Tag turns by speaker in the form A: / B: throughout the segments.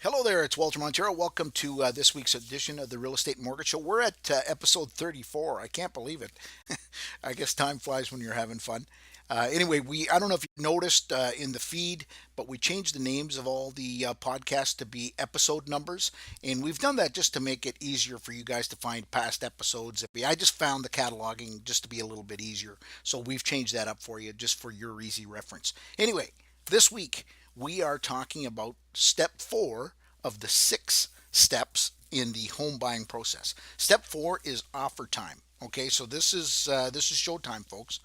A: Hello there, it's Walter Montero. Welcome to this week's edition of the Real Estate Mortgage Show. We're at episode 34. I can't believe it. I guess time flies when you're having fun. Anyway, I don't know if you noticed in the feed, but we changed the names of all the podcasts to be episode numbers. And we've done that just to make it easier for you guys to find past episodes. I just found the cataloging just to be a little bit easier. So we've changed that up for you just for your easy reference. Anyway, this week we are talking about step four of the six steps in the home buying process. Step four is offer time. Okay, so this is showtime, folks.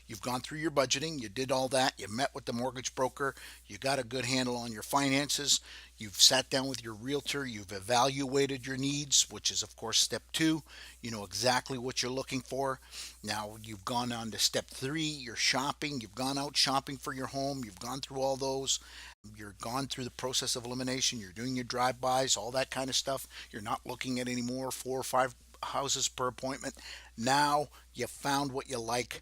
A: You've gone through your budgeting, you did all that, you met with the mortgage broker, you got a good handle on your finances, you've sat down with your realtor, you've evaluated your needs, which is, of course, step two. You know exactly what you're looking for. Now you've gone on to step three, you're shopping, you've gone out shopping for your home, you've gone through all those. You're gone through the process of elimination, you're doing your drive-bys, all that kind of stuff. You're not looking at any more four or five houses per appointment. Now you found what you like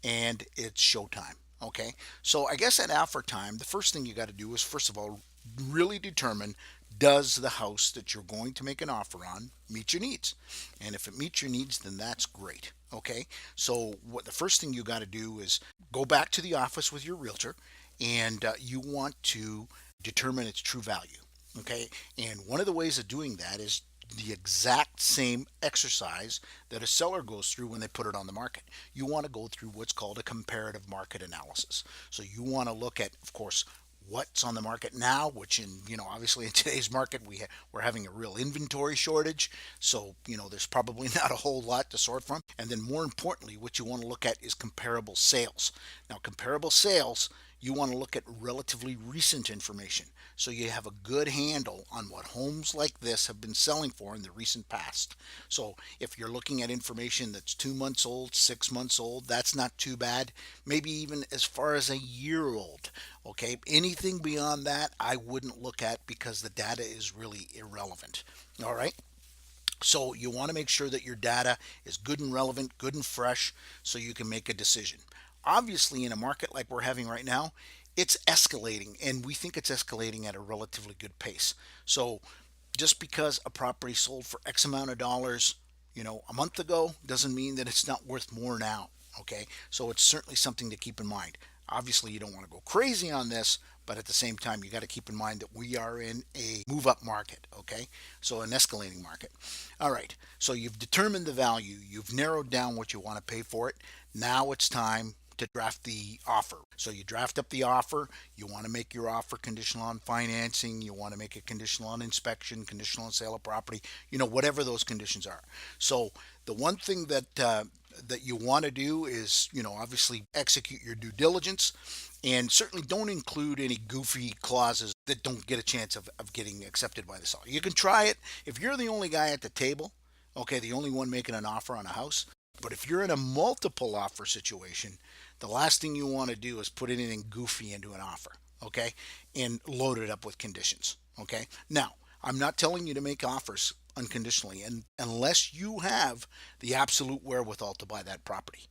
A: and it's showtime. Okay, so I guess at offer time, the first thing you got to do is, first of all, really determine, does the house that you're going to make an offer on meet your needs? And if it meets your needs, then that's great. Okay, so what the first thing you got to do is go back to the office with your realtor, and you want to determine its true value. Okay, and one of the ways of doing that is the exact same exercise that a seller goes through when they put it on the market. You want to go through what's called a comparative market analysis. So you want to look at, of course, what's on the market now, which obviously in today's market we're having a real inventory shortage. So there's probably not a whole lot to sort from. And then more importantly, what you want to look at is comparable sales. Now, comparable sales, you want to look at relatively recent information so you have a good handle on what homes like this have been selling for in the recent past. So if you're looking at information that's 2 months old, 6 months old, that's not too bad. Maybe even as far as a year old. Okay, anything beyond that, I wouldn't look at because the data is really irrelevant. All right. So you want to make sure that your data is good and relevant, good and fresh, so you can make a decision. Obviously, in a market like we're having right now, it's escalating, and we think it's escalating at a relatively good pace. So just because a property sold for X amount of dollars, a month ago, doesn't mean that it's not worth more now. Okay, so it's certainly something to keep in mind. Obviously, you don't want to go crazy on this, but at the same time, you got to keep in mind that we are in a move up market. Okay, so an escalating market. All right, so you've determined the value, you've narrowed down what you want to pay for it. Now it's time to draft the offer. So you draft up the offer. You want to make your offer conditional on financing. You want to make it conditional on inspection, conditional on sale of property. Whatever those conditions are. So the one thing that you want to do is, obviously execute your due diligence, and certainly don't include any goofy clauses that don't get a chance of getting accepted by the seller. You can try it if you're the only guy at the table. Okay, the only one making an offer on a house. But if you're in a multiple offer situation, the last thing you want to do is put anything goofy into an offer, okay, and load it up with conditions, okay. Now, I'm not telling you to make offers unconditionally, and unless you have the absolute wherewithal to buy that property.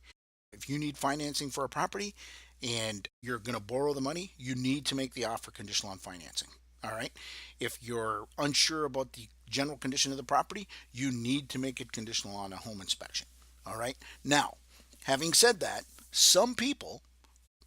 A: If you need financing for a property and you're going to borrow the money, you need to make the offer conditional on financing. All right. If you're unsure about the general condition of the property, you need to make it conditional on a home inspection. All right. Now, having said that, some people,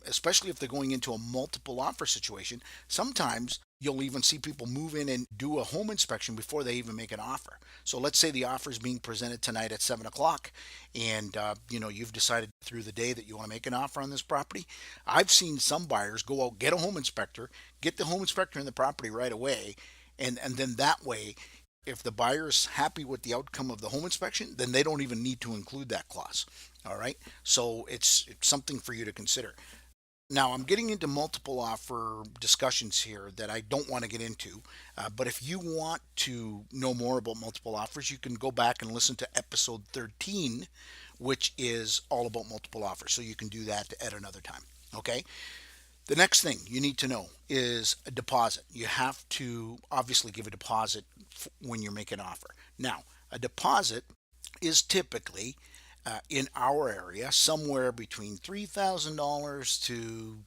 A: especially if they're going into a multiple offer situation, sometimes you'll even see people move in and do a home inspection before they even make an offer. So let's say the offer is being presented tonight at 7 o'clock, and you've decided through the day that you want to make an offer on this property. I've seen some buyers go out, get a home inspector, get the home inspector in the property right away, and then that way, if the buyer is happy with the outcome of the home inspection, then they don't even need to include that clause. All right. So it's something for you to consider. Now, I'm getting into multiple offer discussions here that I don't want to get into, but if you want to know more about multiple offers, you can go back and listen to episode 13, which is all about multiple offers. So you can do that at another time. Okay. The next thing you need to know is a deposit. You have to obviously give a deposit when you're making an offer. Now, a deposit is typically in our area somewhere between $3,000 to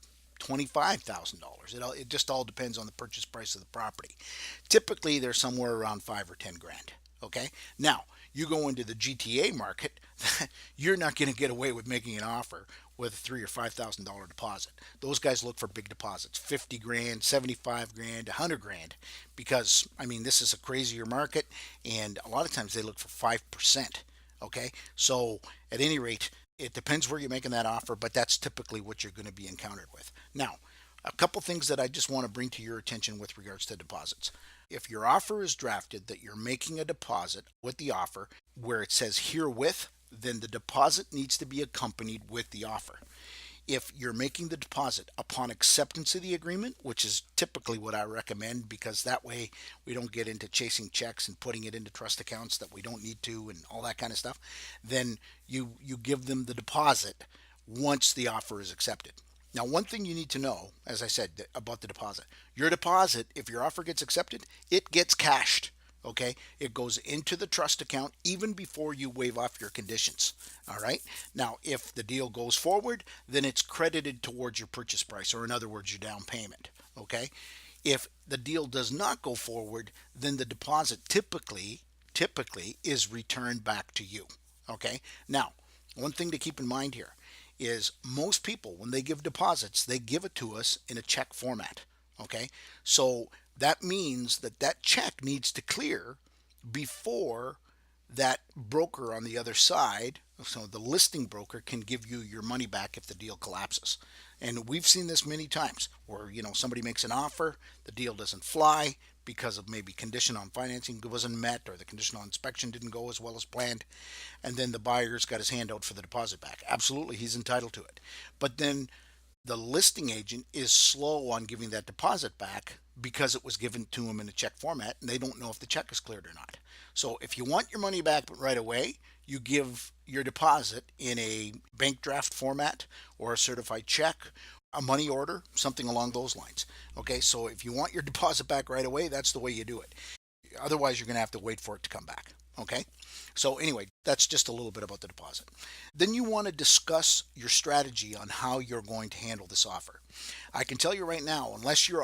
A: $25,000. It just all depends on the purchase price of the property. Typically, they're somewhere around 5 or 10 grand. Okay. Now, you go into the GTA market, you're not going to get away with making an offer with a $3 or $5,000 deposit. Those guys look for big deposits, 50 grand, 75 grand, 100 grand, because I mean this is a crazier market, and a lot of times they look for 5%. Okay, so at any rate, it depends where you're making that offer, but that's typically what you're going to be encountered with. Now, a couple things that I just want to bring to your attention with regards to deposits. If your offer is drafted that you're making a deposit with the offer where it says herewith, then the deposit needs to be accompanied with the offer. If you're making the deposit upon acceptance of the agreement, which is typically what I recommend, because that way we don't get into chasing checks and putting it into trust accounts that we don't need to and all that kind of stuff, then you give them the deposit once the offer is accepted. Now, one thing you need to know, as I said, about the deposit, your deposit, if your offer gets accepted, it gets cashed. Okay, it goes into the trust account even before you waive off your conditions. All right. Now, if the deal goes forward, then it's credited towards your purchase price, or in other words, your down payment. Okay. If the deal does not go forward, then the deposit typically is returned back to you. Okay. Now, one thing to keep in mind here is most people, when they give deposits, they give it to us in a check format. Okay. So that means that check needs to clear before that broker on the other side, so the listing broker, can give you your money back if the deal collapses. And we've seen this many times where, somebody makes an offer, the deal doesn't fly because of maybe condition on financing wasn't met, or the condition on inspection didn't go as well as planned, and then the buyer's got his hand out for the deposit back. Absolutely, he's entitled to it. But then the listing agent is slow on giving that deposit back because it was given to him in a check format, and they don't know if the check is cleared or not. So if you want your money back right away, you give your deposit in a bank draft format or a certified check, a money order, something along those lines. Okay, so if you want your deposit back right away, that's the way you do it. Otherwise, you're going to have to wait for it to come back. Okay, so anyway, that's just a little bit about the deposit. Then you want to discuss your strategy on how you're going to handle this offer. I can tell you right now, unless you're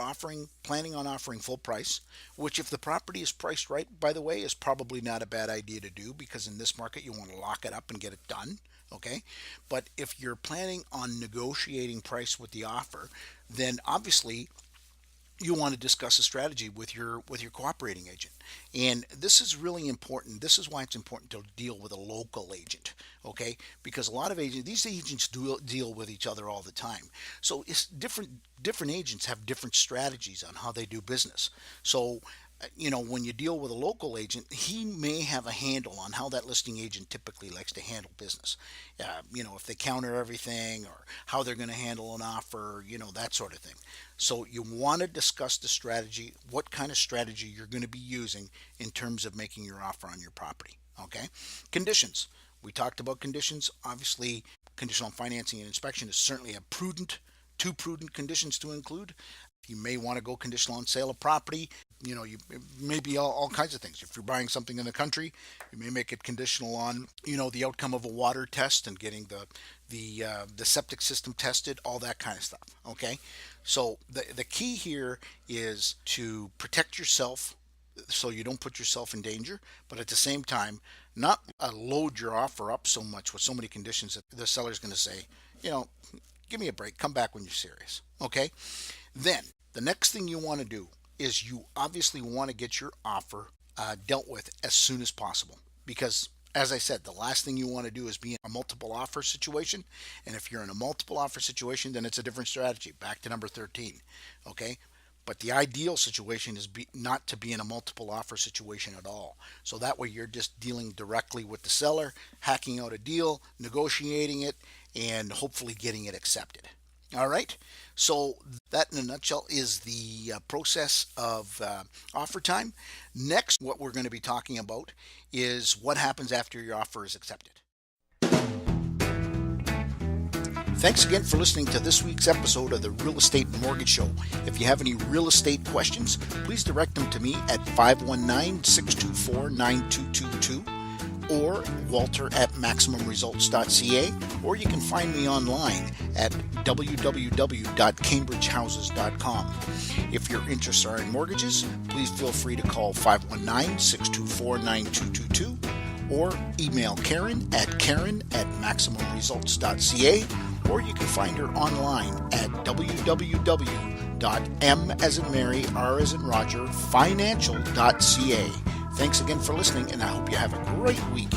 A: planning on offering full price, which if the property is priced right, by the way, is probably not a bad idea to do, because in this market you want to lock it up and get it done. Okay, but if you're planning on negotiating price with the offer, then obviously you want to discuss a strategy with your cooperating agent. And this is really important. This is why it's important to deal with a local agent. Okay, because a lot of these agents do deal with each other all the time, so it's different agents have different strategies on how they do business. So when you deal with a local agent, he may have a handle on how that listing agent typically likes to handle business. If they counter everything, or how they're going to handle an offer, that sort of thing. So you want to discuss the strategy, what kind of strategy you're going to be using in terms of making your offer on your property. Okay. Conditions. We talked about conditions. Obviously, conditional financing and inspection is certainly two prudent conditions to include. You may want to go conditional on sale of property. You may be all kinds of things. If you're buying something in the country, you may make it conditional on, the outcome of a water test and getting the septic system tested, all that kind of stuff. Okay. So the key here is to protect yourself so you don't put yourself in danger, but at the same time, not load your offer up so much with so many conditions that the seller's going to say, give me a break, come back when you're serious. Okay. Then the next thing you want to do is you obviously want to get your offer dealt with as soon as possible, because as I said, the last thing you want to do is be in a multiple offer situation. And if you're in a multiple offer situation, then it's a different strategy. Back to number 13. Okay. But the ideal situation is not to be in a multiple offer situation at all. So that way you're just dealing directly with the seller, hacking out a deal, negotiating it, and hopefully getting it accepted. All right. So that in a nutshell is the process of offer time. Next, what we're going to be talking about is what happens after your offer is accepted. Thanks again for listening to this week's episode of the Real Estate Mortgage Show. If you have any real estate questions, please direct them to me at 519-624-9222. or walter@maximumresults.ca, or you can find me online at www.cambridgehouses.com. If your interests are in mortgages, please feel free to call 519-624-9222 or email Karen@maximumresults.ca, or you can find her online at www.m as in Mary, R as in Roger, financial.ca. Thanks again for listening, and I hope you have a great week.